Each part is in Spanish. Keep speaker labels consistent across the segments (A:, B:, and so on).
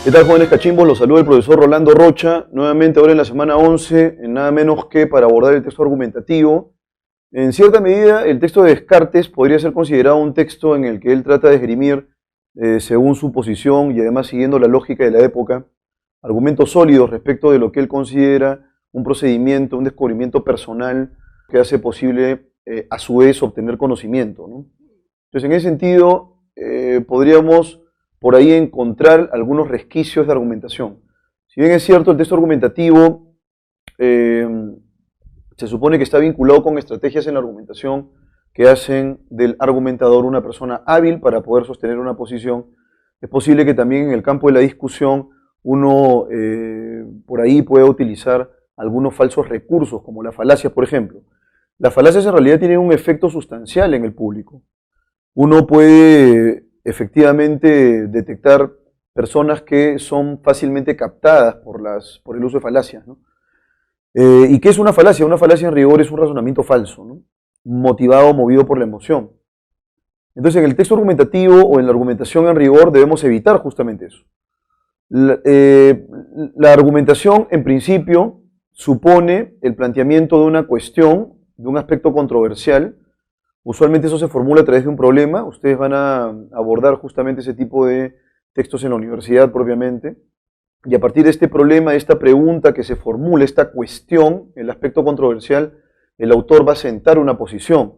A: ¿Qué tal, jóvenes cachimbos? Los saluda el profesor Rolando Rocha, nuevamente ahora en la semana 11, en nada menos que para abordar el texto argumentativo. En cierta medida, el texto de Descartes podría ser considerado un texto en el que él trata de esgrimir, según su posición y además siguiendo la lógica de la época, argumentos sólidos respecto de lo que él considera un procedimiento, un descubrimiento personal que hace posible, a su vez, obtener conocimiento, ¿no? Entonces, en ese sentido, podríamos por ahí encontrar algunos resquicios de argumentación. Si bien es cierto, el texto argumentativo se supone que está vinculado con estrategias en la argumentación que hacen del argumentador una persona hábil para poder sostener una posición, es posible que también en el campo de la discusión uno por ahí pueda utilizar algunos falsos recursos, como las falacias, por ejemplo. Las falacias en realidad tienen un efecto sustancial en el público. Uno puede efectivamente detectar personas que son fácilmente captadas por el uso de falacias, ¿no? ¿Y qué es una falacia? Una falacia en rigor es un razonamiento falso, ¿no? Motivado o movido por la emoción. Entonces, en el texto argumentativo o en la argumentación en rigor debemos evitar justamente eso. La argumentación, en principio, supone el planteamiento de una cuestión, de un aspecto controversial. Usualmente eso se formula a través de un problema. Ustedes van a abordar justamente ese tipo de textos en la universidad propiamente. Y a partir de este problema, de esta pregunta que se formula, esta cuestión, el aspecto controversial, el autor va a sentar una posición.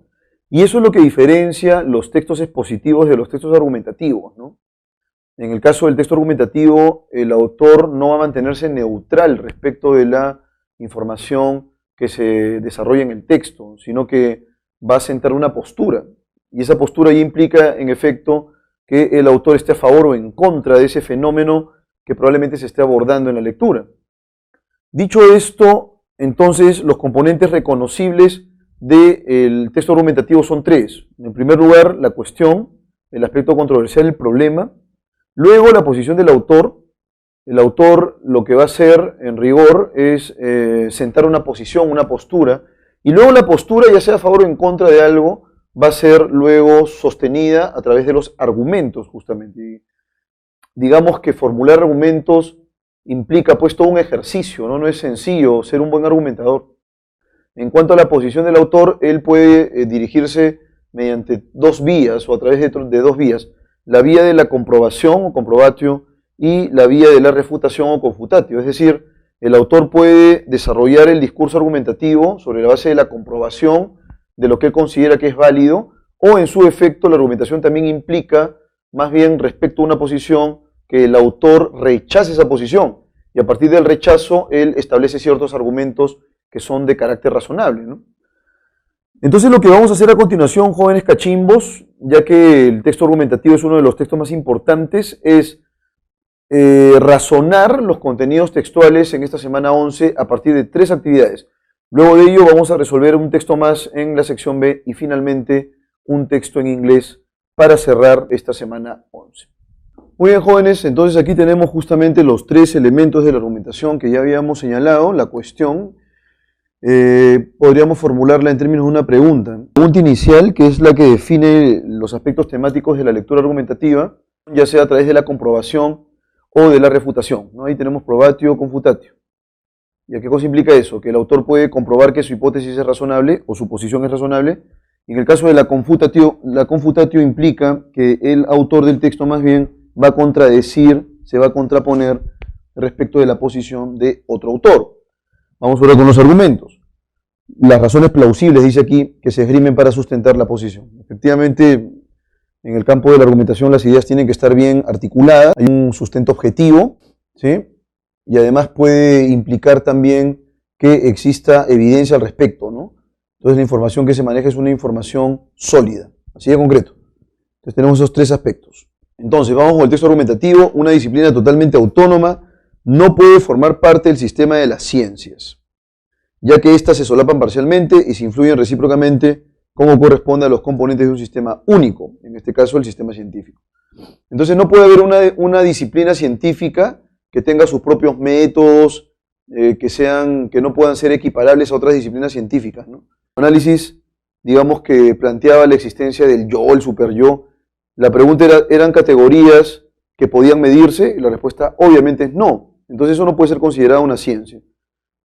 A: Y eso es lo que diferencia los textos expositivos de los textos argumentativos, ¿no? En el caso del texto argumentativo, el autor no va a mantenerse neutral respecto de la información que se desarrolla en el texto, sino que va a sentar una postura, y esa postura ya implica, en efecto, que el autor esté a favor o en contra de ese fenómeno que probablemente se esté abordando en la lectura. Dicho esto, entonces, los componentes reconocibles del texto argumentativo son tres. En primer lugar, la cuestión, el aspecto controversial, el problema. Luego, la posición del autor. El autor lo que va a hacer, en rigor, es sentar una posición, una postura. Y luego la postura, ya sea a favor o en contra de algo, va a ser luego sostenida a través de los argumentos, justamente. Y digamos que formular argumentos implica pues todo un ejercicio, ¿no? No es sencillo ser un buen argumentador. En cuanto a la posición del autor, él puede dirigirse mediante dos vías o a través de dos vías. La vía de la comprobación o comprobatio y la vía de la refutación o confutatio. Es decir, el autor puede desarrollar el discurso argumentativo sobre la base de la comprobación de lo que él considera que es válido, o en su efecto la argumentación también implica, más bien respecto a una posición, que el autor rechace esa posición, y a partir del rechazo él establece ciertos argumentos que son de carácter razonable, ¿no? Entonces lo que vamos a hacer a continuación, jóvenes cachimbos, ya que el texto argumentativo es uno de los textos más importantes, es razonar los contenidos textuales en esta semana 11 a partir de tres actividades. Luego de ello vamos a resolver un texto más en la sección B y finalmente un texto en inglés para cerrar esta semana 11. Muy bien, jóvenes, entonces aquí tenemos justamente los tres elementos de la argumentación que ya habíamos señalado. La cuestión, podríamos formularla en términos de una pregunta. La pregunta inicial, que es la que define los aspectos temáticos de la lectura argumentativa, ya sea a través de la comprobación o de la refutación, ¿no? Ahí tenemos probatio o confutatio. ¿Y a qué cosa implica eso? Que el autor puede comprobar que su hipótesis es razonable o su posición es razonable. Y en el caso de la confutatio implica que el autor del texto más bien va a contradecir, se va a contraponer respecto de la posición de otro autor. Vamos ahora con los argumentos. Las razones plausibles, dice aquí, que se esgrimen para sustentar la posición. Efectivamente, en el campo de la argumentación las ideas tienen que estar bien articuladas, hay un sustento objetivo, ¿sí? Y además puede implicar también que exista evidencia al respecto, ¿no? Entonces la información que se maneja es una información sólida, así de concreto. Entonces tenemos esos tres aspectos. Entonces vamos con el texto argumentativo. Una disciplina totalmente autónoma no puede formar parte del sistema de las ciencias, ya que éstas se solapan parcialmente y se influyen recíprocamente como corresponde a los componentes de un sistema único, en este caso el sistema científico. Entonces no puede haber una disciplina científica que tenga sus propios métodos, que no puedan ser equiparables a otras disciplinas científicas, ¿no? El análisis, digamos que planteaba la existencia del yo, el superyo. La pregunta eran categorías que podían medirse? Y la respuesta obviamente es no. Entonces eso no puede ser considerado una ciencia.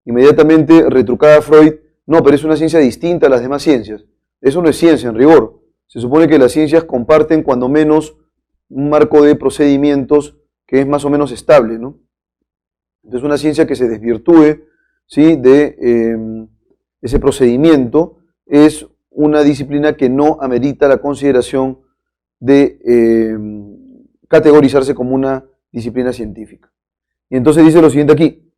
A: Inmediatamente retrucaba Freud, no, pero es una ciencia distinta a las demás ciencias. Eso no es ciencia en rigor. Se supone que las ciencias comparten cuando menos un marco de procedimientos que es más o menos estable, ¿no? Entonces una ciencia que se desvirtúe, ¿sí?, de ese procedimiento es una disciplina que no amerita la consideración de categorizarse como una disciplina científica. Y entonces dice lo siguiente aquí,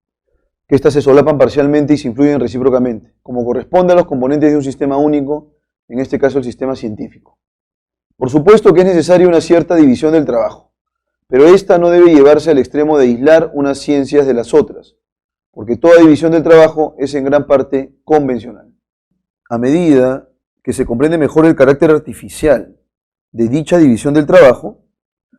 A: que estas se solapan parcialmente y se influyen recíprocamente, como corresponde a los componentes de un sistema único, en este caso el sistema científico. Por supuesto que es necesaria una cierta división del trabajo, pero esta no debe llevarse al extremo de aislar unas ciencias de las otras, porque toda división del trabajo es en gran parte convencional. A medida que se comprende mejor el carácter artificial de dicha división del trabajo,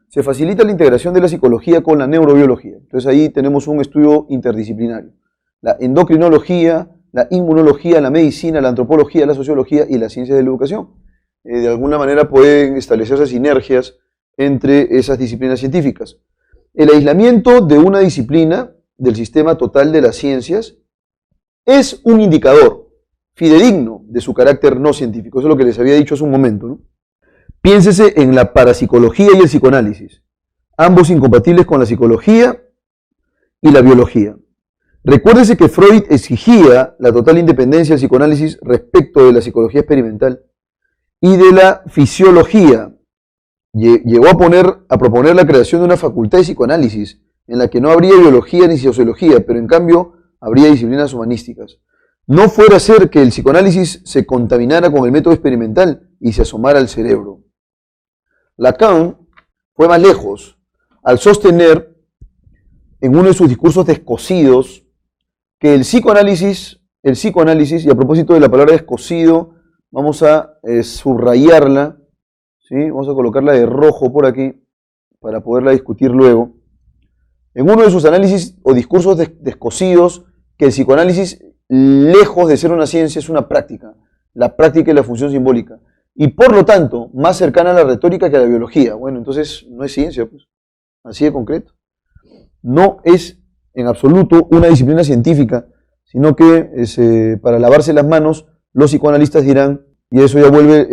A: se facilita la integración de la psicología con la neurobiología. Entonces ahí tenemos un estudio interdisciplinario. La endocrinología, la inmunología, la medicina, la antropología, la sociología y las ciencias de la educación. De alguna manera pueden establecerse sinergias entre esas disciplinas científicas. El aislamiento de una disciplina del sistema total de las ciencias es un indicador fidedigno de su carácter no científico. Eso es lo que les había dicho hace un momento, ¿no? Piénsese en la parapsicología y el psicoanálisis, ambos incompatibles con la psicología y la biología. Recuérdese que Freud exigía la total independencia del psicoanálisis respecto de la psicología experimental y de la fisiología. Llegó a proponer la creación de una facultad de psicoanálisis en la que no habría biología ni sociología, pero en cambio habría disciplinas humanísticas. No fuera a ser que el psicoanálisis se contaminara con el método experimental y se asomara al cerebro. Lacan fue más lejos al sostener en uno de sus discursos descosidos que el psicoanálisis, y a propósito de la palabra descosido, vamos a subrayarla, ¿sí? Vamos a colocarla de rojo por aquí para poderla discutir luego. En uno de sus análisis o discursos descosidos, que el psicoanálisis, lejos de ser una ciencia, es una práctica, la práctica y la función simbólica, y por lo tanto más cercana a la retórica que a la biología. Bueno, entonces no es ciencia, pues, así de concreto. No es en absoluto una disciplina científica, sino que para lavarse las manos los psicoanalistas dirán, y eso ya vuelve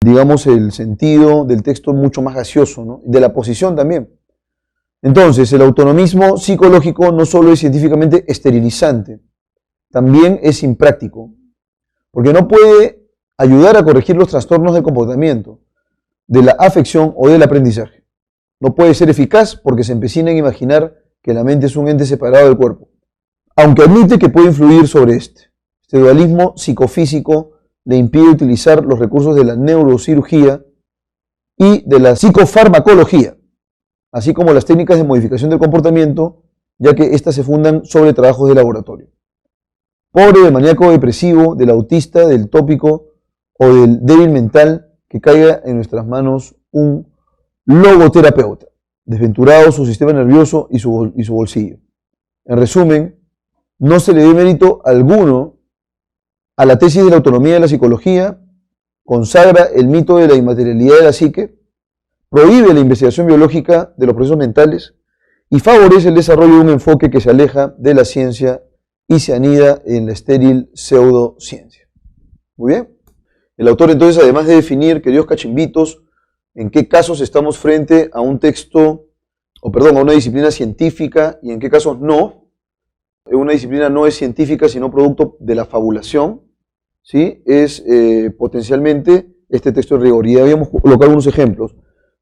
A: el sentido del texto mucho más gaseoso, ¿no? De la posición también. Entonces, el autonomismo psicológico no solo es científicamente esterilizante, también es impráctico, porque no puede ayudar a corregir los trastornos del comportamiento, de la afección o del aprendizaje. No puede ser eficaz porque se empecina en imaginar que la mente es un ente separado del cuerpo, aunque admite que puede influir sobre este. Este dualismo psicofísico le impide utilizar los recursos de la neurocirugía y de la psicofarmacología, así como las técnicas de modificación del comportamiento, ya que éstas se fundan sobre trabajos de laboratorio. Pobre del maníaco depresivo, del autista, del tópico o del débil mental que caiga en nuestras manos un logoterapeuta, desventurado su sistema nervioso y su bolsillo. En resumen, no se le dé mérito alguno a la tesis de la autonomía de la psicología, consagra el mito de la inmaterialidad de la psique, prohíbe la investigación biológica de los procesos mentales y favorece el desarrollo de un enfoque que se aleja de la ciencia y se anida en la estéril pseudociencia. Muy bien. El autor entonces, además de definir, queridos cachimbitos, en qué casos estamos frente a un texto, a una disciplina científica y en qué casos no. Una disciplina no es científica sino producto de la fabulación, ¿sí? Es potencialmente este texto de rigor. Y habíamos colocado algunos ejemplos,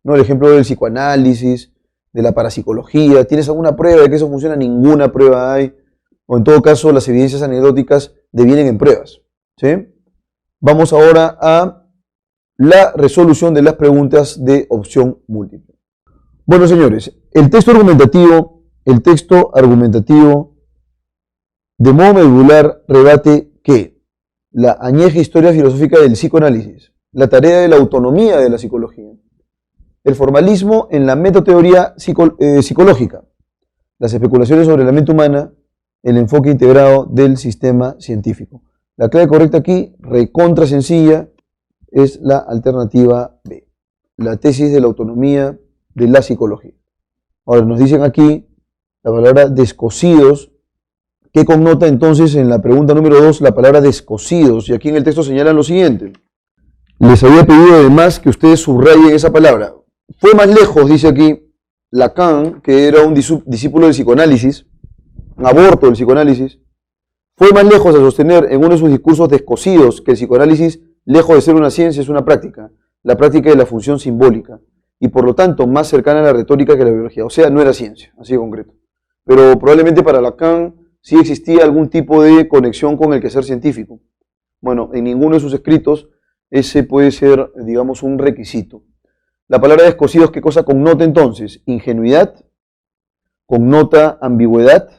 A: ¿no? El ejemplo del psicoanálisis, de la parapsicología. ¿Tienes alguna prueba de que eso funciona? Ninguna prueba hay. O en todo caso, las evidencias anecdóticas devienen en pruebas, ¿sí? Vamos ahora a la resolución de las preguntas de opción múltiple. Bueno, señores, el texto argumentativo de modo medular rebate que la añeja historia filosófica del psicoanálisis, la tarea de la autonomía de la psicología, el formalismo en la metateoría psicológica, las especulaciones sobre la mente humana, el enfoque integrado del sistema científico. La clave correcta aquí, recontra sencilla, es la alternativa B. La tesis de la autonomía de la psicología. Ahora nos dicen aquí la palabra descosidos. ¿Qué connota entonces en la pregunta número 2 la palabra descosidos? Y aquí en el texto señalan lo siguiente. Les había pedido además que ustedes subrayen esa palabra. Fue más lejos, dice aquí, Lacan, que era un discípulo del psicoanálisis, un aborto del psicoanálisis, fue más lejos de sostener en uno de sus discursos descosidos que el psicoanálisis, lejos de ser una ciencia, es una práctica, la práctica de la función simbólica, y por lo tanto más cercana a la retórica que a la biología. O sea, no era ciencia, así de concreto. Pero probablemente para Lacan sí existía algún tipo de conexión con el quehacer científico. Bueno, en ninguno de sus escritos ese puede ser, digamos, un requisito. La palabra descosidos, ¿qué cosa connota entonces? Ingenuidad, connota ambigüedad,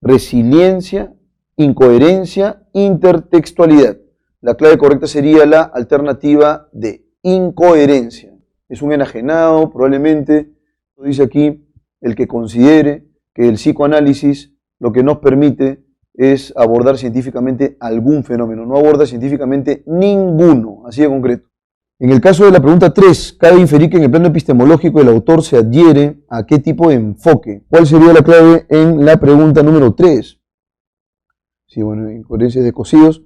A: resiliencia, incoherencia, intertextualidad. La clave correcta sería la alternativa de incoherencia. Es un enajenado, probablemente, lo dice aquí, el que considere que el psicoanálisis lo que nos permite es abordar científicamente algún fenómeno, no aborda científicamente ninguno, así de concreto. En el caso de la pregunta 3, cabe inferir que en el plano epistemológico el autor se adhiere a qué tipo de enfoque. ¿Cuál sería la clave en la pregunta número 3? Sí, bueno, incoherencias de cosidos.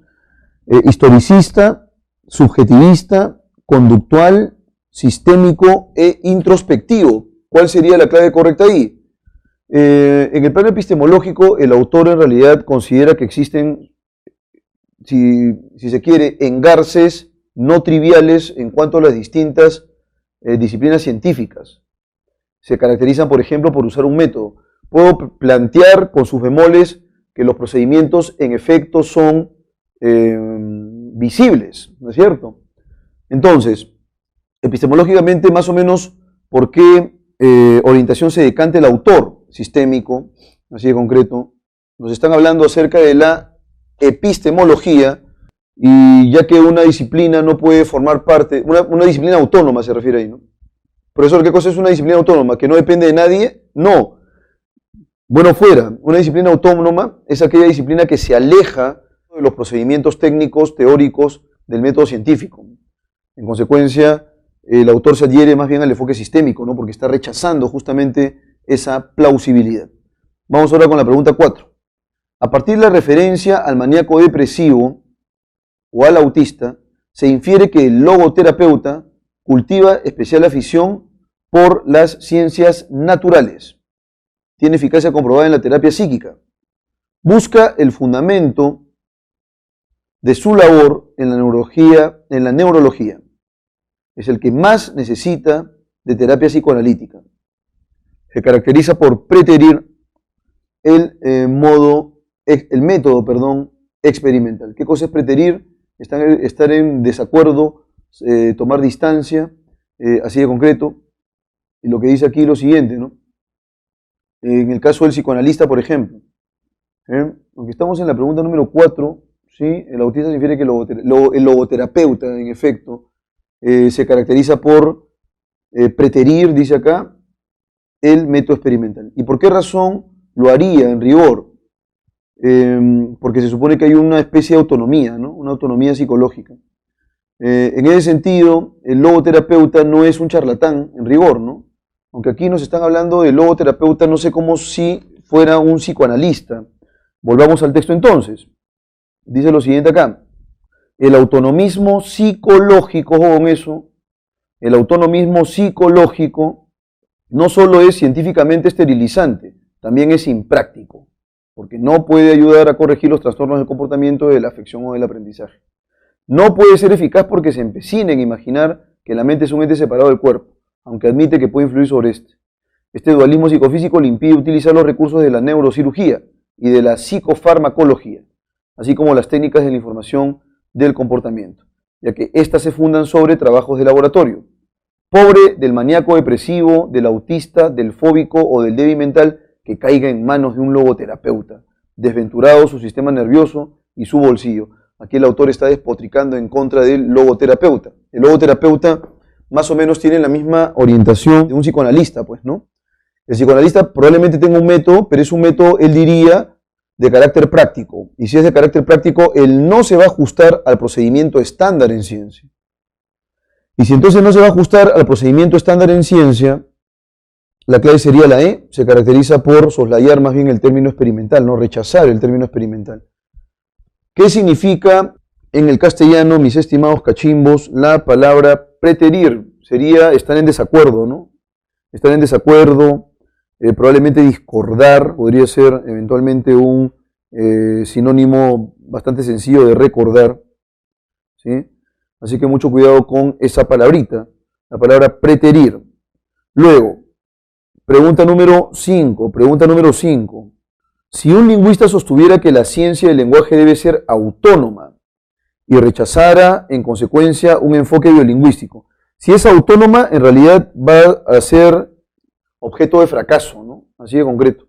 A: Historicista, subjetivista, conductual, sistémico e introspectivo. ¿Cuál sería la clave correcta ahí? En el plano epistemológico, el autor en realidad considera que existen, si se quiere, engarces no triviales en cuanto a las distintas disciplinas científicas. Se caracterizan, por ejemplo, por usar un método. Puedo plantear con sus bemoles que los procedimientos en efecto son visibles, ¿no es cierto? Entonces, epistemológicamente, más o menos, ¿por qué orientación se decanta el autor? Sistémico, así de concreto. Nos están hablando acerca de la epistemología, y ya que una disciplina no puede formar parte, una disciplina autónoma se refiere ahí, ¿no? Profesor, ¿qué cosa es una disciplina autónoma? ¿Que no depende de nadie? No. Bueno, fuera, una disciplina autónoma es aquella disciplina que se aleja de los procedimientos técnicos, teóricos del método científico. En consecuencia, el autor se adhiere más bien al enfoque sistémico, ¿no? Porque está rechazando justamente esa plausibilidad. Vamos ahora con la pregunta 4. A partir de la referencia al maníaco depresivo o al autista, se infiere que el logoterapeuta cultiva especial afición por las ciencias naturales. Tiene eficacia comprobada en la terapia psíquica. Busca el fundamento de su labor en la neurología. Es el que más necesita de terapia psicoanalítica. Se caracteriza por preterir el método experimental. ¿Qué cosa es preterir? Estar en desacuerdo, tomar distancia, así de concreto. Y lo que dice aquí es lo siguiente, ¿no? En el caso del psicoanalista, por ejemplo, aunque estamos en la pregunta número 4, ¿sí? El autista se infiere que el logoterapeuta, en efecto, se caracteriza por preterir, dice acá, el método experimental. ¿Y por qué razón lo haría en rigor? Porque se supone que hay una especie de autonomía, ¿no? Una autonomía psicológica. En ese sentido, el logoterapeuta no es un charlatán en rigor, ¿no? Aunque aquí nos están hablando de logoterapeuta, no sé, como si fuera un psicoanalista. Volvamos al texto entonces. Dice lo siguiente acá. El autonomismo psicológico, ojo con eso, el autonomismo psicológico no solo es científicamente esterilizante, también es impráctico, porque no puede ayudar a corregir los trastornos del comportamiento, de la afección o del aprendizaje. No puede ser eficaz porque se empecina en imaginar que la mente es un ente separado del cuerpo, aunque admite que puede influir sobre este. Este dualismo psicofísico le impide utilizar los recursos de la neurocirugía y de la psicofarmacología, así como las técnicas de la información del comportamiento, ya que éstas se fundan sobre trabajos de laboratorio. Pobre del maníaco depresivo, del autista, del fóbico o del débil mental que caiga en manos de un logoterapeuta, desventurado su sistema nervioso y su bolsillo. Aquí el autor está despotricando en contra del logoterapeuta. El logoterapeuta más o menos tiene la misma orientación de un psicoanalista, pues, ¿no? El psicoanalista probablemente tenga un método, pero es un método, él diría, de carácter práctico. Y si es de carácter práctico, él no se va a ajustar al procedimiento estándar en ciencia. Y si entonces no se va a ajustar al procedimiento estándar en ciencia, La clave sería la E, se caracteriza por soslayar más bien el término experimental, no rechazar el término experimental. ¿Qué significa en el castellano, mis estimados cachimbos, la palabra preterir? Sería estar en desacuerdo, ¿no? Estar en desacuerdo, probablemente discordar, podría ser eventualmente un sinónimo bastante sencillo de recordar, ¿sí? Así que mucho cuidado con esa palabrita, la palabra preterir. Luego, pregunta número 5. Si un lingüista sostuviera que la ciencia del lenguaje debe ser autónoma y rechazara en consecuencia un enfoque biolingüístico, si es autónoma, en realidad va a ser objeto de fracaso, ¿no? Así de concreto.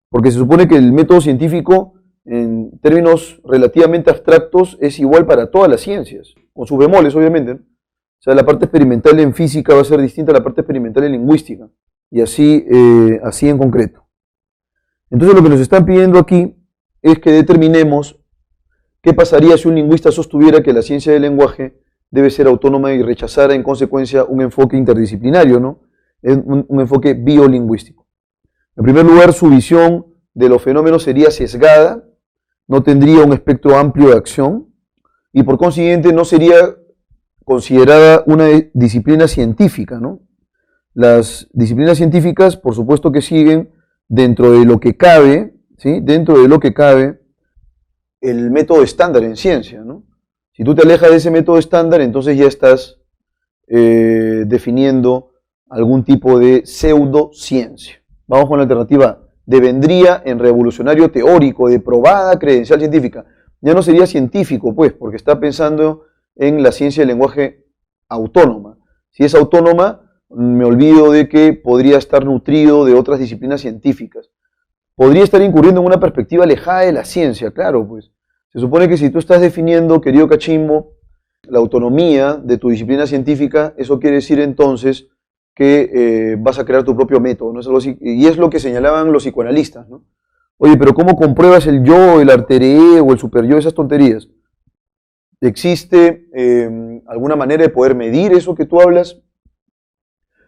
A: Porque se supone que el método científico, en términos relativamente abstractos, es igual para todas las ciencias, con sus bemoles, obviamente, ¿no? O sea, la parte experimental en física va a ser distinta a la parte experimental en lingüística, y así en concreto. Entonces lo que nos están pidiendo aquí es que determinemos qué pasaría si un lingüista sostuviera que la ciencia del lenguaje debe ser autónoma y rechazara en consecuencia un enfoque interdisciplinario, ¿no? Un enfoque biolingüístico. En primer lugar, su visión de los fenómenos sería sesgada, no tendría un espectro amplio de acción y por consiguiente no sería considerada una disciplina científica, ¿no? Las disciplinas científicas, por supuesto que siguen dentro de lo que cabe, ¿sí? Dentro de lo que cabe el método estándar en ciencia, ¿no? Si tú te alejas de ese método estándar, entonces ya estás definiendo algún tipo de pseudociencia. Vamos con la alternativa A. Devendría en revolucionario teórico de probada credencial científica. Ya no sería científico, pues, porque está pensando en la ciencia del lenguaje autónoma. Si es autónoma, me olvido de que podría estar nutrido de otras disciplinas científicas. Podría estar incurriendo en una perspectiva alejada de la ciencia, claro, pues. Se supone que si tú estás definiendo, querido cachimbo, la autonomía de tu disciplina científica, eso quiere decir entonces que vas a crear tu propio método, ¿no? Y es lo que señalaban los psicoanalistas, ¿no? Oye, pero ¿cómo compruebas el yo, el alter ego, el super yo, esas tonterías? ¿Existe alguna manera de poder medir eso que tú hablas?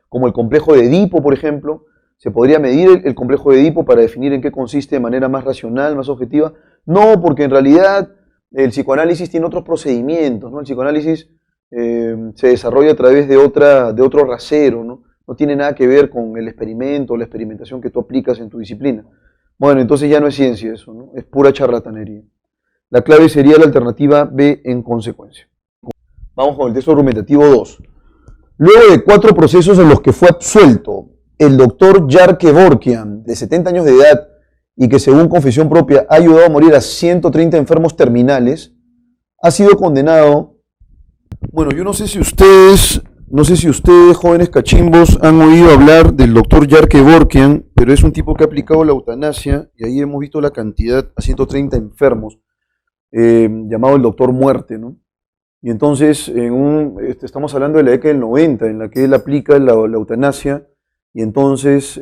A: Como el complejo de Edipo, por ejemplo. ¿Se podría medir el complejo de Edipo para definir en qué consiste de manera más racional, más objetiva? No, porque en realidad el psicoanálisis tiene otros procedimientos, ¿no? El psicoanálisis se desarrolla a través de otro rasero, ¿no? No tiene nada que ver con el experimento o la experimentación que tú aplicas en tu disciplina. Bueno, entonces ya no es ciencia eso, ¿no? Es pura charlatanería. La clave sería la alternativa B en consecuencia. Vamos con el texto argumentativo 2. Luego de 4 procesos en los que fue absuelto el doctor Jar Kevorkian, de 70 años de edad, y que según confesión propia ha ayudado a morir a 130 enfermos terminales, ha sido condenado. Bueno, yo no sé si ustedes, jóvenes cachimbos, han oído hablar del doctor Jar Kevorkian, pero es un tipo que ha aplicado la eutanasia, y ahí hemos visto la cantidad a 130 enfermos, llamado el doctor muerte, ¿no? Y entonces, estamos hablando de la década del 90, en la que él aplica la eutanasia, y entonces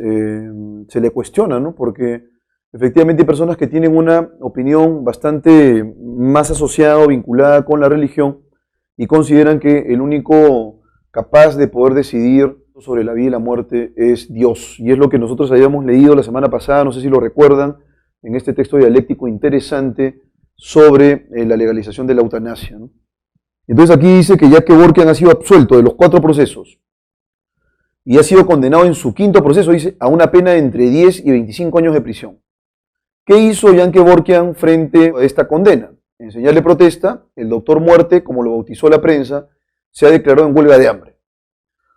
A: se le cuestiona, ¿no? Porque efectivamente hay personas que tienen una opinión bastante más asociada o vinculada con la religión y consideran que el único capaz de poder decidir sobre la vida y la muerte es Dios. Y es lo que nosotros habíamos leído la semana pasada, no sé si lo recuerdan, en este texto dialéctico interesante sobre la legalización de la eutanasia, ¿no? Entonces aquí dice que Jar Kevorkian ha sido absuelto de los 4 procesos y ha sido condenado en su 5.º proceso, dice, a una pena de entre 10 y 25 años de prisión. ¿Qué hizo Jar Kevorkian frente a esta condena? En señal de protesta, el doctor muerte, como lo bautizó la prensa, se ha declarado en huelga de hambre.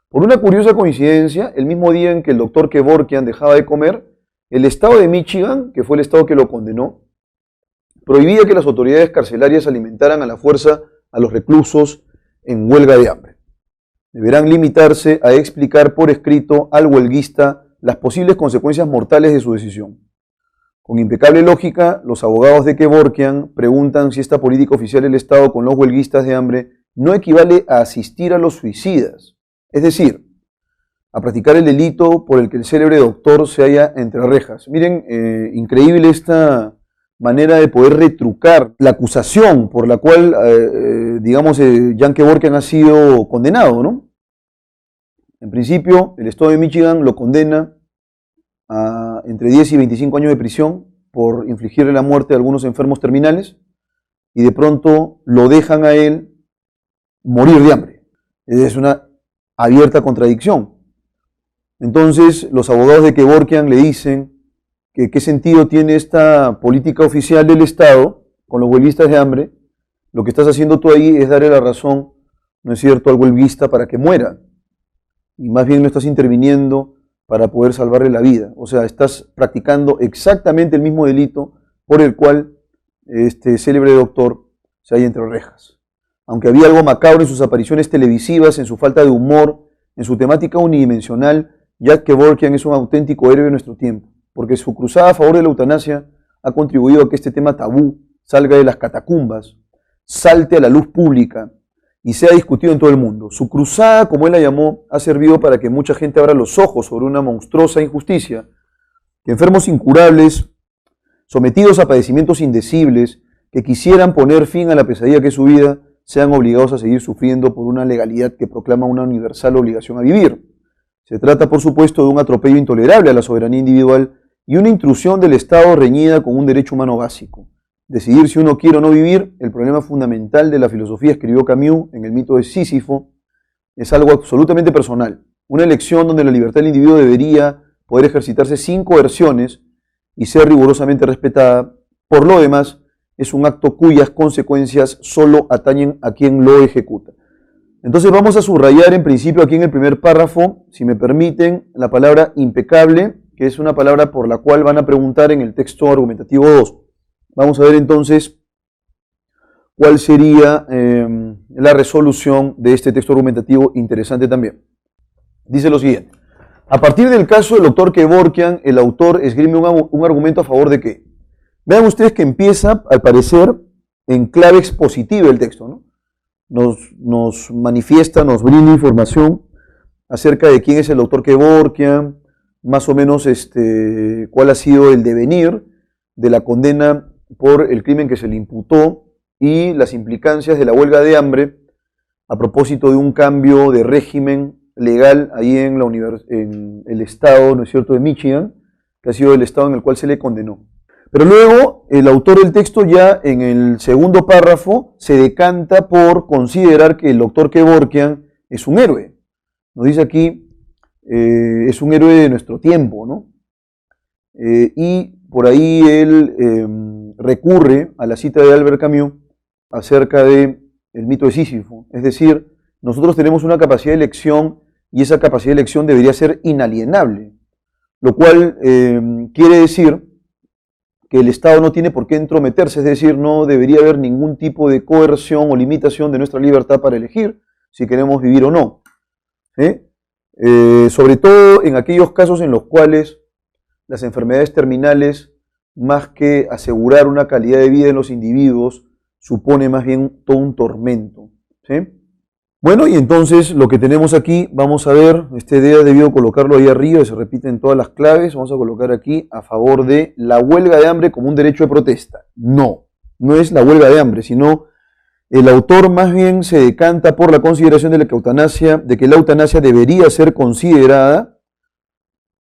A: Por una curiosa coincidencia, el mismo día en que el doctor Kevorkian dejaba de comer, el estado de Michigan, que fue el estado que lo condenó, prohibía que las autoridades carcelarias alimentaran a la fuerza a los reclusos en huelga de hambre. Deberán limitarse a explicar por escrito al huelguista las posibles consecuencias mortales de su decisión. Con impecable lógica, los abogados de Kevorkian preguntan si esta política oficial del Estado con los huelguistas de hambre no equivale a asistir a los suicidas, es decir, a practicar el delito por el que el célebre doctor se halla entre rejas. Miren, increíble esta manera de poder retrucar la acusación por la cual, Jar Kevorkian ha sido condenado, ¿no? En principio, el estado de Michigan lo condena a entre 10 y 25 años de prisión por infligirle la muerte a algunos enfermos terminales y de pronto lo dejan a él morir de hambre. Es una abierta contradicción. Entonces los abogados de Kevorkian le dicen que qué sentido tiene esta política oficial del Estado con los huelguistas de hambre. Lo que estás haciendo tú ahí es darle la razón, ¿no es cierto?, al huelguista para que muera. Y más bien no estás interviniendo para poder salvarle la vida. O sea, estás practicando exactamente el mismo delito por el cual este célebre doctor se halla entre rejas. Aunque había algo macabro en sus apariciones televisivas, en su falta de humor, en su temática unidimensional, Jack Kevorkian es un auténtico héroe de nuestro tiempo, porque su cruzada a favor de la eutanasia ha contribuido a que este tema tabú salga de las catacumbas, salte a la luz pública y sea discutido en todo el mundo. Su cruzada, como él la llamó, ha servido para que mucha gente abra los ojos sobre una monstruosa injusticia, que enfermos incurables, sometidos a padecimientos indecibles, que quisieran poner fin a la pesadilla que es su vida, sean obligados a seguir sufriendo por una legalidad que proclama una universal obligación a vivir. Se trata, por supuesto, de un atropello intolerable a la soberanía individual y una intrusión del Estado reñida con un derecho humano básico. Decidir si uno quiere o no vivir, el problema fundamental de la filosofía, escribió Camus en el mito de Sísifo, es algo absolutamente personal. Una elección donde la libertad del individuo debería poder ejercitarse sin coerciones y ser rigurosamente respetada. Por lo demás, es un acto cuyas consecuencias solo atañen a quien lo ejecuta. Entonces vamos a subrayar en principio aquí en el primer párrafo, si me permiten, la palabra impecable, que es una palabra por la cual van a preguntar en el texto argumentativo 2. Vamos a ver entonces cuál sería la resolución de este texto argumentativo interesante también. Dice lo siguiente: a partir del caso del doctor Kevorkian, el autor esgrime un argumento a favor de qué. Vean ustedes que empieza, al parecer, en clave expositiva el texto, ¿no? Nos manifiesta, nos brinda información acerca de quién es el doctor Kevorkian, más o menos cuál ha sido el devenir de la condena por el crimen que se le imputó y las implicancias de la huelga de hambre a propósito de un cambio de régimen legal ahí en el estado, ¿no es cierto?, de Michigan, que ha sido el estado en el cual se le condenó. Pero luego el autor del texto ya en el segundo párrafo se decanta por considerar que el doctor Kevorkian es un héroe. Nos dice aquí, es un héroe de nuestro tiempo, ¿no? Y por ahí él recurre a la cita de Albert Camus acerca del mito de Sísifo. Es decir, nosotros tenemos una capacidad de elección y esa capacidad de elección debería ser inalienable, lo cual quiere decir que el Estado no tiene por qué entrometerse, es decir, no debería haber ningún tipo de coerción o limitación de nuestra libertad para elegir si queremos vivir o no. Sobre todo en aquellos casos en los cuales las enfermedades terminales, más que asegurar una calidad de vida en los individuos, supone más bien todo un tormento. ¿Sí? Bueno, y entonces lo que tenemos aquí, vamos a ver, esta idea debido colocarlo ahí arriba, se repite en todas las claves, vamos a colocar aquí a favor de la huelga de hambre como un derecho de protesta. No, no es la huelga de hambre, sino el autor más bien se decanta por la consideración de que la eutanasia debería ser considerada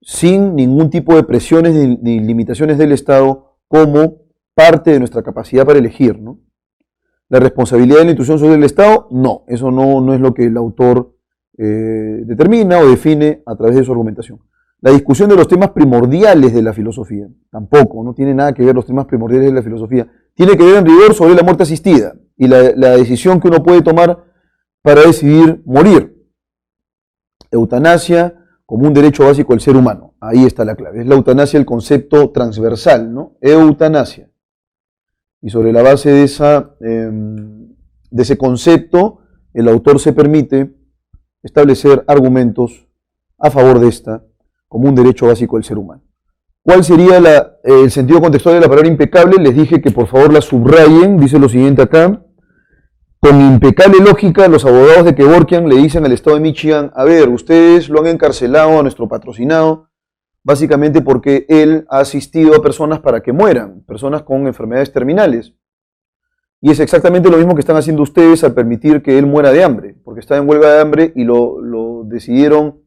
A: sin ningún tipo de presiones ni limitaciones del Estado como parte de nuestra capacidad para elegir, ¿no? La responsabilidad de la institución sobre el Estado, no, eso no es lo que el autor determina o define a través de su argumentación. La discusión de los temas primordiales de la filosofía, tampoco, no tiene nada que ver los temas primordiales de la filosofía, tiene que ver en rigor sobre la muerte asistida y la decisión que uno puede tomar para decidir morir. Eutanasia como un derecho básico del ser humano, ahí está la clave, es la eutanasia el concepto transversal, ¿no? Eutanasia. Y sobre la base de ese concepto, el autor se permite establecer argumentos a favor de esta como un derecho básico del ser humano. ¿Cuál sería el sentido contextual de la palabra impecable? Les dije que por favor la subrayen, dice lo siguiente acá. Con impecable lógica, los abogados de Kevorkian le dicen al estado de Michigan, a ver, ustedes lo han encarcelado a nuestro patrocinado, básicamente porque él ha asistido a personas para que mueran, personas con enfermedades terminales. Y es exactamente lo mismo que están haciendo ustedes al permitir que él muera de hambre, porque está en huelga de hambre y lo decidieron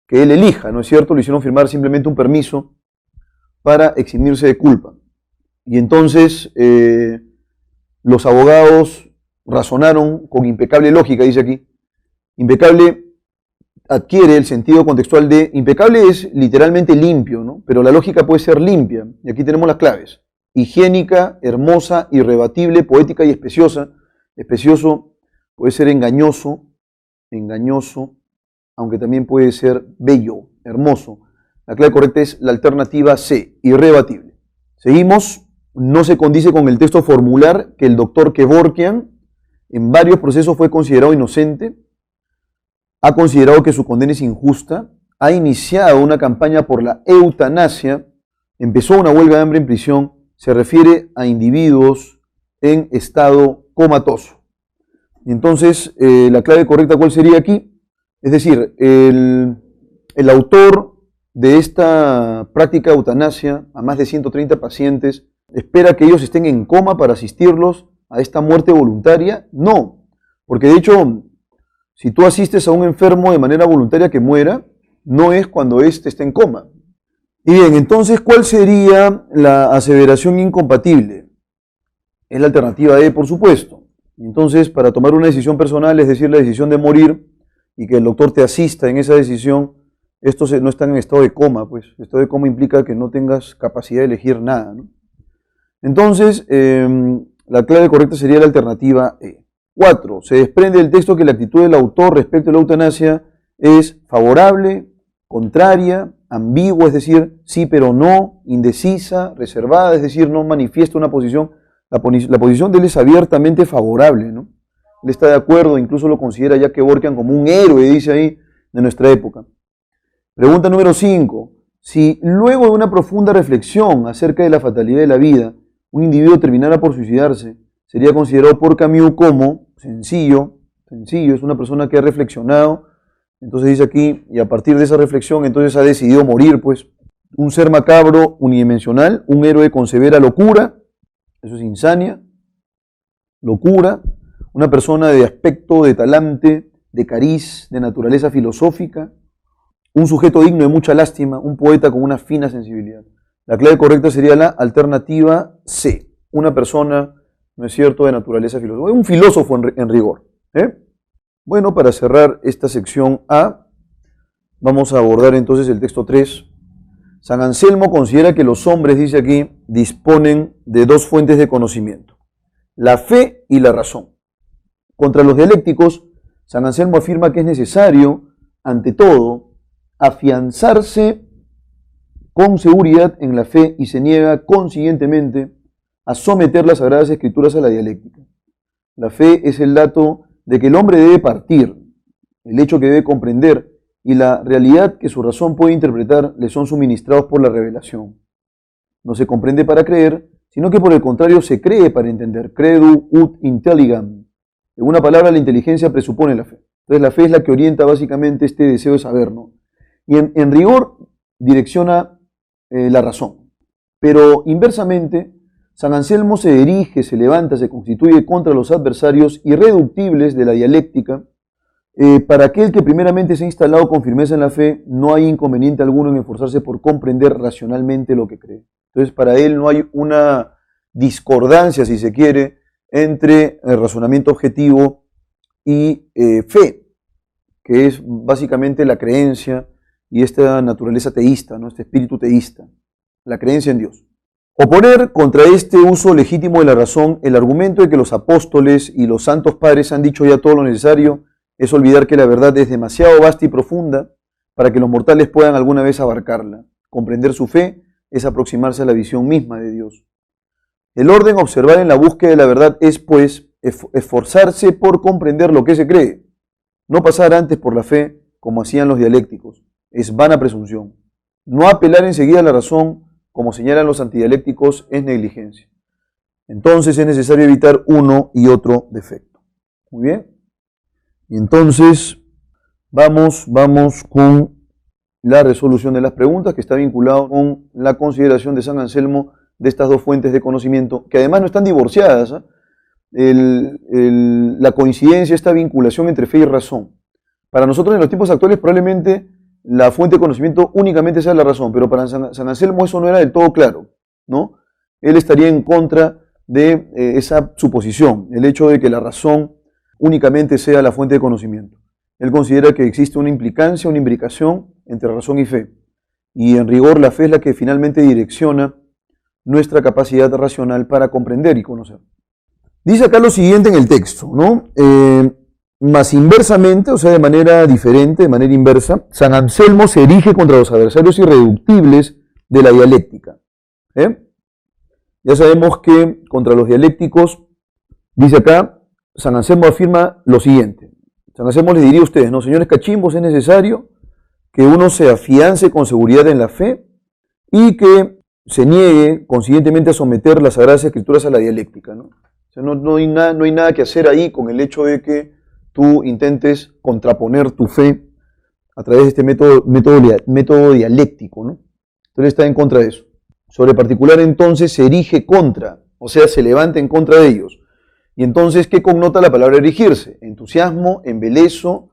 A: que él elija, ¿no es cierto? Le hicieron firmar simplemente un permiso para eximirse de culpa. Y entonces los abogados razonaron con impecable lógica, dice aquí. Impecable adquiere el sentido contextual de impecable es literalmente limpio, ¿no? Pero la lógica puede ser limpia. Y aquí tenemos las claves. Higiénica, hermosa, irrebatible, poética y especiosa. Especioso puede ser engañoso, aunque también puede ser bello, hermoso. La clave correcta es la alternativa C, irrebatible. Seguimos. No se condice con el texto formular que el doctor Kevorkian en varios procesos fue considerado inocente, ha considerado que su condena es injusta, ha iniciado una campaña por la eutanasia, empezó una huelga de hambre en prisión, se refiere a individuos en estado comatoso. Entonces, la clave correcta, ¿cuál sería aquí? Es decir, el autor de esta práctica de eutanasia a más de 130 pacientes espera que ellos estén en coma para asistirlos a esta muerte voluntaria. No, porque de hecho, si tú asistes a un enfermo de manera voluntaria que muera, no es cuando éste está en coma. Y bien, entonces, ¿cuál sería la aseveración incompatible? Es la alternativa E, por supuesto. Entonces, para tomar una decisión personal, es decir, la decisión de morir, y que el doctor te asista en esa decisión, estos no están en estado de coma, pues. Estado de coma implica que no tengas capacidad de elegir nada, ¿no? Entonces, la clave correcta sería la alternativa E. 4. Se desprende del texto que la actitud del autor respecto a la eutanasia es favorable, contraria, ambigua, es decir, sí pero no, indecisa, reservada, es decir, no manifiesta una posición. La posición de él es abiertamente favorable, ¿no? Él está de acuerdo, incluso lo considera ya Kevorkian como un héroe, dice ahí, de nuestra época. Pregunta número 5. Si luego de una profunda reflexión acerca de la fatalidad de la vida, un individuo terminara por suicidarse, sería considerado por Camus como sencillo, es una persona que ha reflexionado, entonces dice aquí, y a partir de esa reflexión, entonces ha decidido morir, pues, un ser macabro unidimensional, un héroe con severa locura, eso es insania, locura, una persona de aspecto, de talante, de cariz, de naturaleza filosófica, un sujeto digno de mucha lástima, un poeta con una fina sensibilidad. La clave correcta sería la alternativa C, una persona, ¿no es cierto?, de naturaleza filosófica, un filósofo en rigor. Bueno, para cerrar esta sección A, vamos a abordar entonces el texto 3. San Anselmo considera que los hombres, dice aquí, disponen de dos fuentes de conocimiento, la fe y la razón. Contra los dialécticos, San Anselmo afirma que es necesario, ante todo, afianzarse con seguridad en la fe y se niega consiguientemente a someter las Sagradas Escrituras a la dialéctica. La fe es el dato de que el hombre debe partir, el hecho que debe comprender y la realidad que su razón puede interpretar le son suministrados por la revelación. No se comprende para creer, sino que por el contrario se cree para entender. Credu ut intelligam. En una palabra, la inteligencia presupone la fe. Entonces la fe es la que orienta básicamente este deseo de saber, ¿no? Y en rigor direcciona la razón. Pero inversamente, San Anselmo se dirige, se levanta, se constituye contra los adversarios irreductibles de la dialéctica. Para aquel que primeramente se ha instalado con firmeza en la fe, no hay inconveniente alguno en esforzarse por comprender racionalmente lo que cree. Entonces, para él no hay una discordancia, si se quiere, entre el razonamiento objetivo y fe, que es básicamente la creencia y esta naturaleza teísta, ¿no? Este espíritu teísta, la creencia en Dios. Oponer contra este uso legítimo de la razón el argumento de que los apóstoles y los santos padres han dicho ya todo lo necesario es olvidar que la verdad es demasiado vasta y profunda para que los mortales puedan alguna vez abarcarla. Comprender su fe es aproximarse a la visión misma de Dios. El orden a observar en la búsqueda de la verdad es, pues, esforzarse por comprender lo que se cree, no pasar antes por la fe como hacían los dialécticos. Es vana presunción. No apelar enseguida a la razón, como señalan los antidialécticos, es negligencia. Entonces es necesario evitar uno y otro defecto. Muy bien. Y entonces vamos con la resolución de las preguntas, que está vinculado con la consideración de San Anselmo de estas dos fuentes de conocimiento, que además no están divorciadas, la coincidencia, esta vinculación entre fe y razón. Para nosotros en los tiempos actuales probablemente la fuente de conocimiento únicamente sea la razón, pero para San Anselmo eso no era del todo claro, ¿no? Él estaría en contra de esa suposición, el hecho de que la razón únicamente sea la fuente de conocimiento. Él considera que existe una implicancia, una imbricación entre razón y fe. Y en rigor la fe es la que finalmente direcciona nuestra capacidad racional para comprender y conocer. Dice acá lo siguiente en el texto, ¿no? Más inversamente, o sea, de manera diferente, de manera inversa, San Anselmo se erige contra los adversarios irreductibles de la dialéctica. Ya sabemos que contra los dialécticos, dice acá, San Anselmo afirma lo siguiente. San Anselmo les diría a ustedes, no, señores cachimbos, es necesario que uno se afiance con seguridad en la fe y que se niegue conscientemente a someter las Sagradas Escrituras a la dialéctica, ¿no? O sea, no hay nada que hacer ahí con el hecho de que tú intentes contraponer tu fe a través de este método dialéctico, ¿no? Entonces está en contra de eso. Sobre particular entonces se erige contra, o sea, se levanta en contra de ellos. Y entonces, ¿qué connota la palabra erigirse? Entusiasmo, embelezo,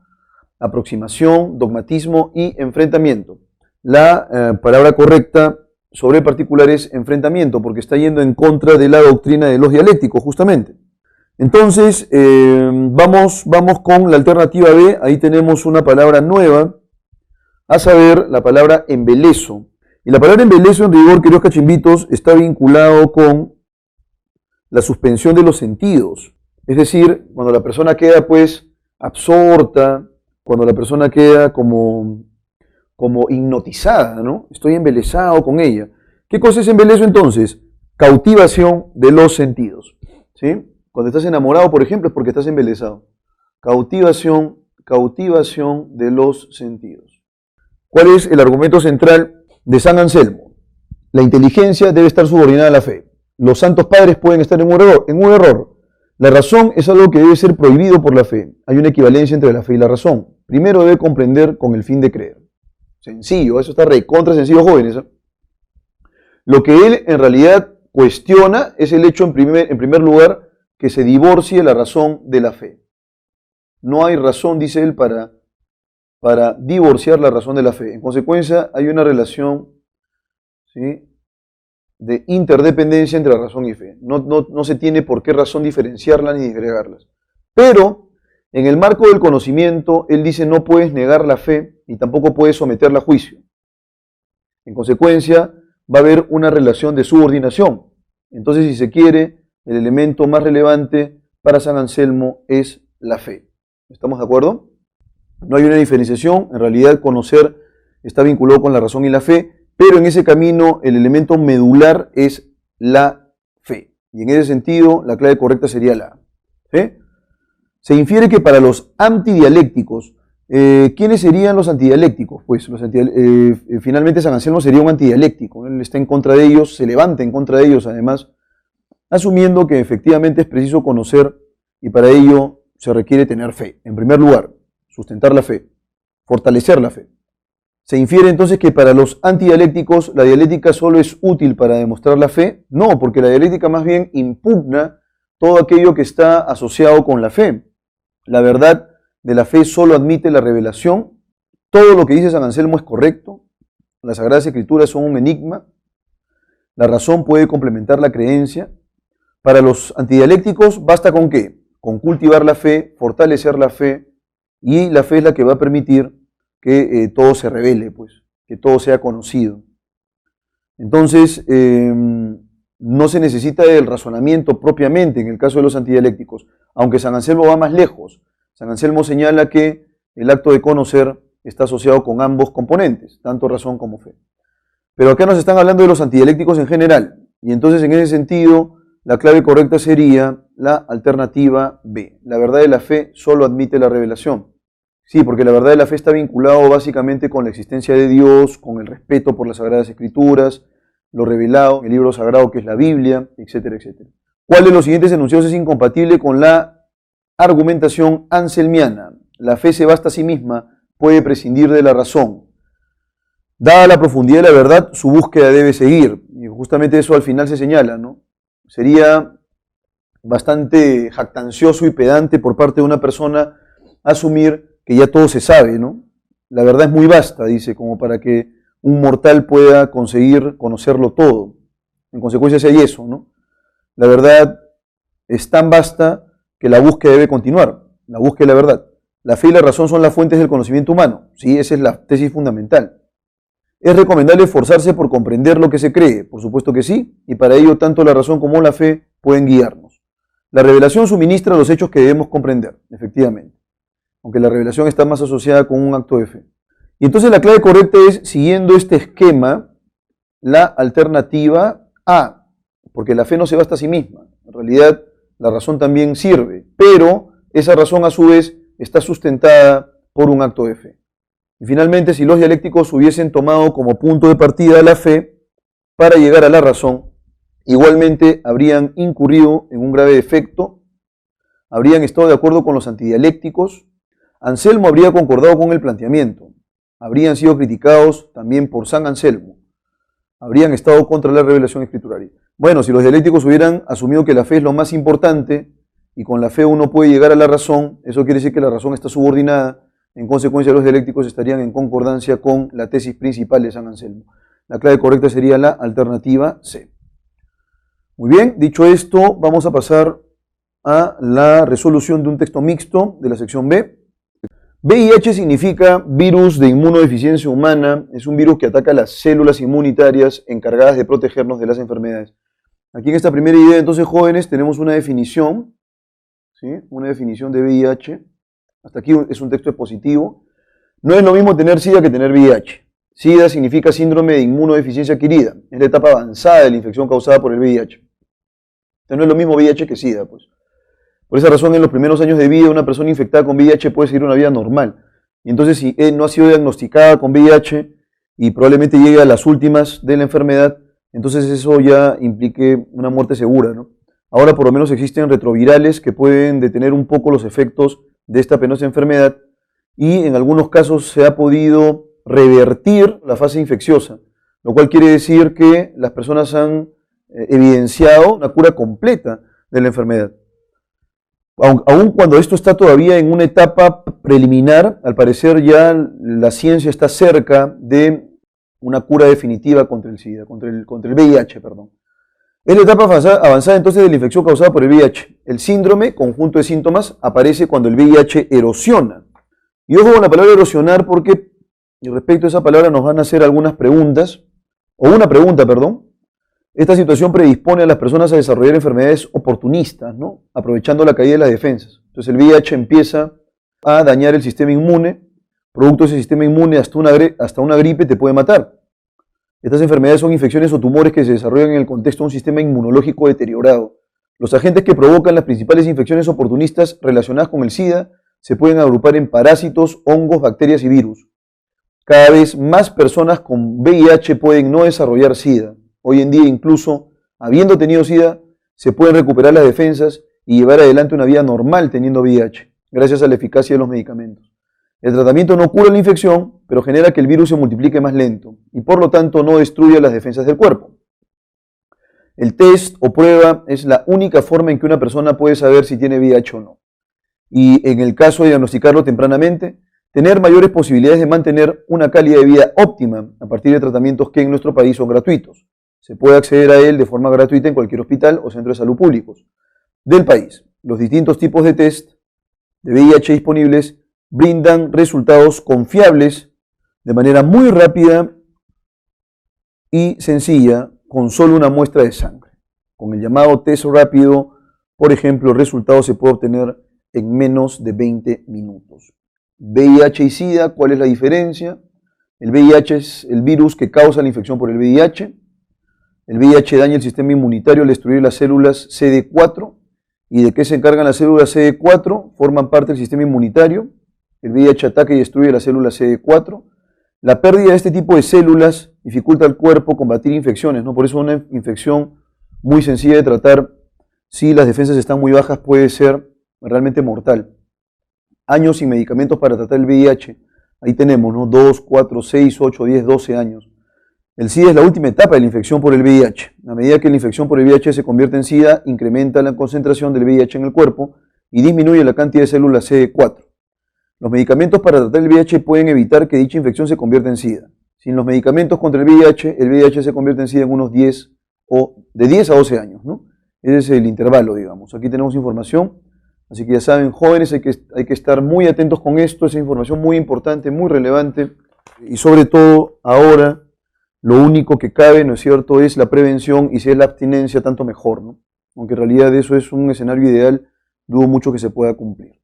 A: aproximación, dogmatismo y enfrentamiento. La palabra correcta sobre particular es enfrentamiento, porque está yendo en contra de la doctrina de los dialécticos, justamente. Entonces, vamos con la alternativa B. Ahí tenemos una palabra nueva, a saber, la palabra embelezo. Y la palabra embelezo, en rigor, queridos cachimbitos, está vinculado con la suspensión de los sentidos. Es decir, cuando la persona queda, pues, absorta, cuando la persona queda como hipnotizada, ¿no? Estoy embelesado con ella. ¿Qué cosa es embelezo entonces? Cautivación de los sentidos, ¿sí? Cuando estás enamorado, por ejemplo, es porque estás embelesado. Cautivación de los sentidos. ¿Cuál es el argumento central de San Anselmo? La inteligencia debe estar subordinada a la fe. Los santos padres pueden estar en un error. La razón es algo que debe ser prohibido por la fe. Hay una equivalencia entre la fe y la razón. Primero debe comprender con el fin de creer. Sencillo, eso está recontra sencillo, jóvenes, ¿eh? Lo que él en realidad cuestiona es el hecho, en primer lugar, que se divorcie la razón de la fe. No hay razón, dice él, para divorciar la razón de la fe. En consecuencia, hay una relación, ¿sí?, de interdependencia entre razón y fe. No se tiene por qué razón diferenciarlas ni disgregarlas. Pero, en el marco del conocimiento, él dice no puedes negar la fe y tampoco puedes someterla a juicio. En consecuencia, va a haber una relación de subordinación. Entonces, si se quiere, el elemento más relevante para San Anselmo es la fe. ¿Estamos de acuerdo? No hay una diferenciación. En realidad, conocer está vinculado con la razón y la fe, pero en ese camino el elemento medular es la fe. Y en ese sentido, la clave correcta sería la A. ¿Sí? Se infiere que para los antidialécticos, ¿quiénes serían los antidialécticos? Pues finalmente San Anselmo sería un antidialéctico. Él está en contra de ellos, se levanta en contra de ellos además, asumiendo que efectivamente es preciso conocer y para ello se requiere tener fe. En primer lugar, sustentar la fe, fortalecer la fe. ¿Se infiere entonces que para los antidialécticos la dialéctica solo es útil para demostrar la fe? No, porque la dialéctica más bien impugna todo aquello que está asociado con la fe. La verdad de la fe solo admite la revelación. Todo lo que dice San Anselmo es correcto. Las Sagradas Escrituras son un enigma. La razón puede complementar la creencia. Para los antidialécticos basta con ¿qué? Con cultivar la fe, fortalecer la fe, y la fe es la que va a permitir que todo se revele, pues, que todo sea conocido. Entonces, no se necesita del razonamiento propiamente en el caso de los antidialécticos, aunque San Anselmo va más lejos. San Anselmo señala que el acto de conocer está asociado con ambos componentes, tanto razón como fe. Pero acá nos están hablando de los antidialécticos en general, y entonces en ese sentido la clave correcta sería la alternativa B. La verdad de la fe solo admite la revelación. Sí, porque la verdad de la fe está vinculado básicamente con la existencia de Dios, con el respeto por las Sagradas Escrituras, lo revelado en el libro sagrado que es la Biblia, etcétera, etcétera. ¿Cuál de los siguientes enunciados es incompatible con la argumentación anselmiana? La fe se basta a sí misma, puede prescindir de la razón. Dada la profundidad de la verdad, su búsqueda debe seguir. Y justamente eso al final se señala, ¿no? Sería bastante jactancioso y pedante por parte de una persona asumir que ya todo se sabe, ¿no? la verdad es muy vasta, dice, como para que un mortal pueda conseguir conocerlo todo. En consecuencia, si hay eso, ¿no? La verdad es tan vasta que la búsqueda debe continuar, la búsqueda de la verdad. La fe y la razón son las fuentes del conocimiento humano, ¿sí? Esa es la tesis fundamental. ¿Es recomendable esforzarse por comprender lo que se cree? Por supuesto que sí, y para ello tanto la razón como la fe pueden guiarnos. La revelación suministra los hechos que debemos comprender, efectivamente, aunque la revelación está más asociada con un acto de fe. Y entonces la clave correcta es, siguiendo este esquema, la alternativa A, porque la fe no se basta a sí misma. En realidad, la razón también sirve, pero esa razón a su vez está sustentada por un acto de fe. Y finalmente, si los dialécticos hubiesen tomado como punto de partida la fe para llegar a la razón, igualmente habrían incurrido en un grave defecto, habrían estado de acuerdo con los antidialécticos, Anselmo habría concordado con el planteamiento, habrían sido criticados también por San Anselmo, habrían estado contra la revelación escrituraria. Bueno, si los dialécticos hubieran asumido que la fe es lo más importante y con la fe uno puede llegar a la razón, eso quiere decir que la razón está subordinada, en consecuencia los dialécticos estarían en concordancia con la tesis principal de San Anselmo. La clave correcta sería la alternativa C. Muy bien, dicho esto, vamos a pasar a la resolución de un texto mixto de la sección B. VIH significa virus de inmunodeficiencia humana, es un virus que ataca las células inmunitarias encargadas de protegernos de las enfermedades. Aquí en esta primera idea, entonces, jóvenes, tenemos una definición, ¿sí? Una definición de VIH. Hasta aquí es un texto expositivo. No es lo mismo tener SIDA que tener VIH. SIDA significa síndrome de inmunodeficiencia adquirida. Es la etapa avanzada de la infección causada por el VIH. Entonces no es lo mismo VIH que SIDA, pues. Por esa razón, en los primeros años de vida, una persona infectada con VIH puede seguir una vida normal. Y entonces, si no ha sido diagnosticada con VIH y probablemente llegue a las últimas de la enfermedad, entonces eso ya implique una muerte segura, ¿no? Ahora por lo menos existen retrovirales que pueden detener un poco los efectos de esta penosa enfermedad y en algunos casos se ha podido revertir la fase infecciosa, lo cual quiere decir que las personas han evidenciado una cura completa de la enfermedad. Aun cuando esto está todavía en una etapa preliminar, al parecer ya la ciencia está cerca de una cura definitiva contra el SIDA, contra el VIH, perdón. Es la etapa avanzada entonces de la infección causada por el VIH. El síndrome, conjunto de síntomas, aparece cuando el VIH erosiona. Y ojo con la palabra erosionar porque respecto a esa palabra nos van a hacer algunas preguntas, o una pregunta, perdón. Esta situación predispone a las personas a desarrollar enfermedades oportunistas, ¿no? Aprovechando la caída de las defensas. Entonces el VIH empieza a dañar el sistema inmune, producto de ese sistema inmune hasta una gripe te puede matar. Estas enfermedades son infecciones o tumores que se desarrollan en el contexto de un sistema inmunológico deteriorado. Los agentes que provocan las principales infecciones oportunistas relacionadas con el SIDA se pueden agrupar en parásitos, hongos, bacterias y virus. Cada vez más personas con VIH pueden no desarrollar SIDA. Hoy en día, incluso habiendo tenido SIDA, se pueden recuperar las defensas y llevar adelante una vida normal teniendo VIH, gracias a la eficacia de los medicamentos. El tratamiento no cura la infección, pero genera que el virus se multiplique más lento y por lo tanto no destruye las defensas del cuerpo. El test o prueba es la única forma en que una persona puede saber si tiene VIH o no. Y en el caso de diagnosticarlo tempranamente, tener mayores posibilidades de mantener una calidad de vida óptima a partir de tratamientos que en nuestro país son gratuitos. Se puede acceder a él de forma gratuita en cualquier hospital o centro de salud públicos del país. Los distintos tipos de test de VIH disponibles brindan resultados confiables de manera muy rápida y sencilla con solo una muestra de sangre. Con el llamado test rápido, por ejemplo, el resultado se puede obtener en menos de 20 minutos. VIH y SIDA, ¿cuál es la diferencia? El VIH es el virus que causa la infección por el VIH. El VIH daña el sistema inmunitario al destruir las células CD4. ¿Y de qué se encargan las células CD4? Forman parte del sistema inmunitario. El VIH ataca y destruye las células CD4. La pérdida de este tipo de células dificulta al cuerpo combatir infecciones, ¿no? Por eso una infección muy sencilla de tratar, si las defensas están muy bajas, puede ser realmente mortal. Años sin medicamentos para tratar el VIH. Ahí tenemos, ¿no? 2, 4, 6, 8, 10, 12 años. El SIDA es la última etapa de la infección por el VIH. A medida que la infección por el VIH se convierte en SIDA, incrementa la concentración del VIH en el cuerpo y disminuye la cantidad de células CD4. Los medicamentos para tratar el VIH pueden evitar que dicha infección se convierta en SIDA. Sin los medicamentos contra el VIH se convierte en SIDA en unos 10 o de 10 a 12 años, ¿no? Ese es el intervalo, digamos. Aquí tenemos información, así que ya saben, jóvenes, hay que estar muy atentos con esto, es información muy importante, muy relevante, y sobre todo ahora lo único que cabe, ¿no es cierto?, es la prevención, y si es la abstinencia, tanto mejor, ¿no? Aunque en realidad eso es un escenario ideal, dudo mucho que se pueda cumplir.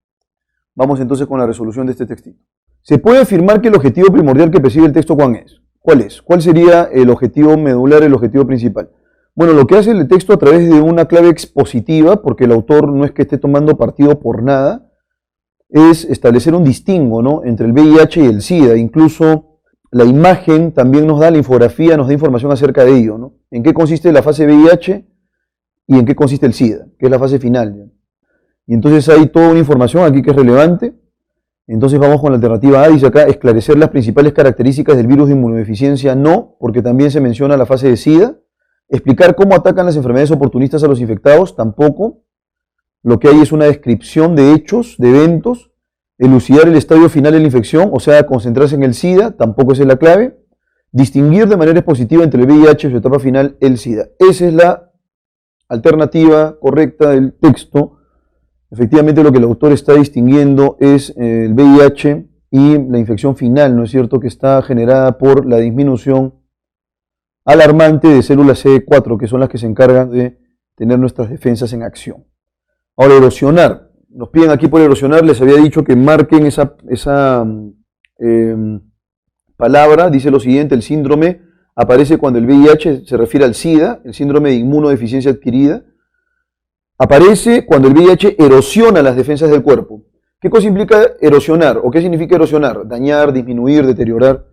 A: Vamos entonces con la resolución de este textito. Se puede afirmar que el objetivo primordial que persigue el texto ¿cuál es? ¿Cuál es? ¿Cuál sería el objetivo medular, el objetivo principal? Bueno, lo que hace el texto a través de una clave expositiva, porque el autor no es que esté tomando partido por nada, es establecer un distingo, ¿no?, entre el VIH y el SIDA. Incluso la imagen también nos da, la infografía nos da información acerca de ello, ¿no? ¿En qué consiste la fase VIH y en qué consiste el SIDA? Que es la fase final, ¿no? Y entonces hay toda una información aquí que es relevante. Entonces vamos con la alternativa A, dice acá, esclarecer las principales características del virus de inmunodeficiencia, no, porque también se menciona la fase de SIDA. Explicar cómo atacan las enfermedades oportunistas a los infectados, tampoco. Lo que hay es una descripción de hechos, de eventos. Elucidar el estadio final de la infección, o sea, concentrarse en el SIDA, tampoco esa es la clave. Distinguir de manera expositiva entre el VIH y su etapa final, el SIDA. Esa es la alternativa correcta del texto. Efectivamente, lo que el autor está distinguiendo es el VIH y la infección final, ¿no es cierto?, que está generada por la disminución alarmante de células CD4, que son las que se encargan de tener nuestras defensas en acción. Ahora, erosionar. Nos piden aquí por erosionar, les había dicho que marquen esa palabra. Dice lo siguiente: el síndrome aparece cuando el VIH se refiere al SIDA, el síndrome de inmunodeficiencia adquirida. Aparece cuando el VIH erosiona las defensas del cuerpo. ¿Qué cosa implica erosionar? ¿O qué significa erosionar? Dañar, disminuir, deteriorar.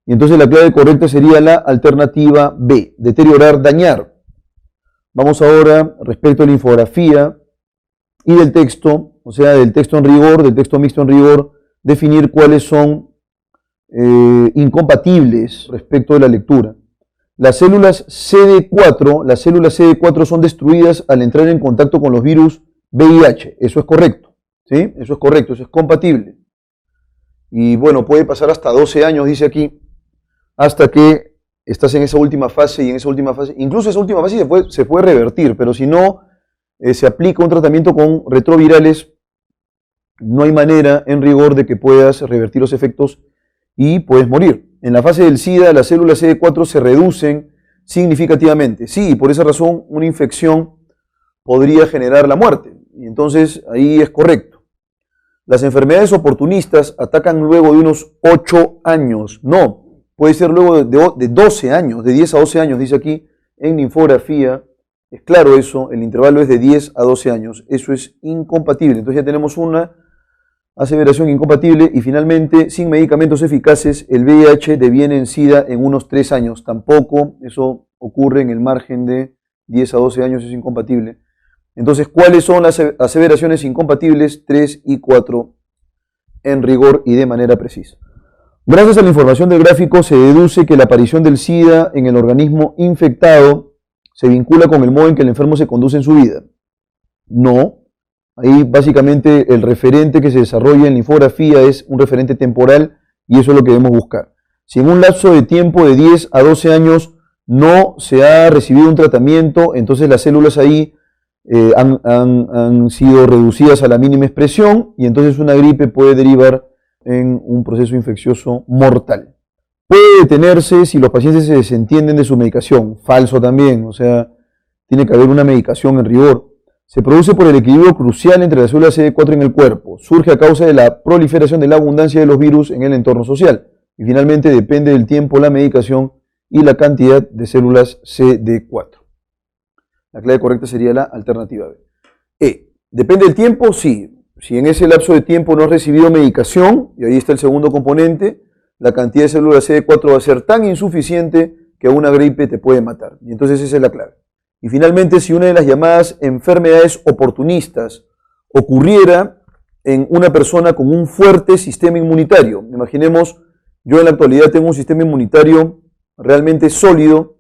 A: Y entonces la clave correcta sería la alternativa B, deteriorar, dañar. Vamos ahora, respecto a la infografía y del texto, o sea, del texto en rigor, del texto mixto en rigor, definir cuáles son incompatibles respecto de la lectura. Las células CD4 son destruidas al entrar en contacto con los virus VIH. Eso es correcto, ¿sí? Eso es correcto, eso es compatible. Y bueno, puede pasar hasta 12 años, dice aquí, hasta que estás en esa última fase, y en esa última fase, incluso esa última fase se puede revertir, pero si no se aplica un tratamiento con retrovirales, no hay manera en rigor de que puedas revertir los efectos y puedes morir. En la fase del SIDA, las células CD4 se reducen significativamente. Sí, y por esa razón una infección podría generar la muerte. Y entonces ahí es correcto. Las enfermedades oportunistas atacan luego de unos 8 años. No, puede ser luego de 12 años, de 10 a 12 años, dice aquí en la infografía. Es claro eso, el intervalo es de 10 a 12 años. Eso es incompatible. Entonces ya tenemos una aseveración incompatible. Y finalmente, sin medicamentos eficaces, el VIH deviene en SIDA en unos 3 años. Tampoco eso ocurre en el margen de 10 a 12 años, es incompatible. Entonces, ¿cuáles son las aseveraciones incompatibles? 3 y 4 en rigor y de manera precisa. Gracias a la información del gráfico se deduce que la aparición del SIDA en el organismo infectado se vincula con el modo en que el enfermo se conduce en su vida. No. Ahí básicamente el referente que se desarrolla en la infografía es un referente temporal y eso es lo que debemos buscar. Si en un lapso de tiempo de 10 a 12 años no se ha recibido un tratamiento, entonces las células ahí han sido reducidas a la mínima expresión y entonces una gripe puede derivar en un proceso infeccioso mortal. Puede detenerse si los pacientes se desentienden de su medicación. Falso también, o sea, tiene que haber una medicación en rigor. Se produce por el equilibrio crucial entre las células CD4 en el cuerpo. Surge a causa de la proliferación de la abundancia de los virus en el entorno social. Y finalmente depende del tiempo, la medicación y la cantidad de células CD4. La clave correcta sería la alternativa B. ¿Depende del tiempo? Sí. Si en ese lapso de tiempo no has recibido medicación, y ahí está el segundo componente, la cantidad de células CD4 va a ser tan insuficiente que a una gripe te puede matar. Y entonces esa es la clave. Y finalmente, si una de las llamadas enfermedades oportunistas ocurriera en una persona con un fuerte sistema inmunitario, imaginemos, yo en la actualidad tengo un sistema inmunitario realmente sólido,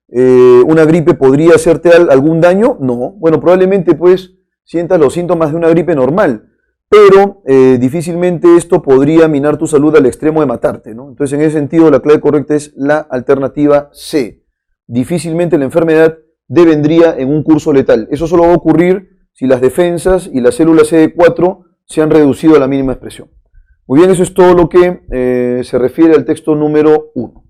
A: ¿una gripe podría hacerte algún daño? No. Bueno, probablemente pues sientas los síntomas de una gripe normal, pero difícilmente esto podría minar tu salud al extremo de matarte, ¿no? Entonces, en ese sentido, la clave correcta es la alternativa C. Difícilmente la enfermedad devendría en un curso letal. Eso solo va a ocurrir si las defensas y las células CD4 se han reducido a la mínima expresión. Muy bien, eso es todo lo que se refiere al texto número 1.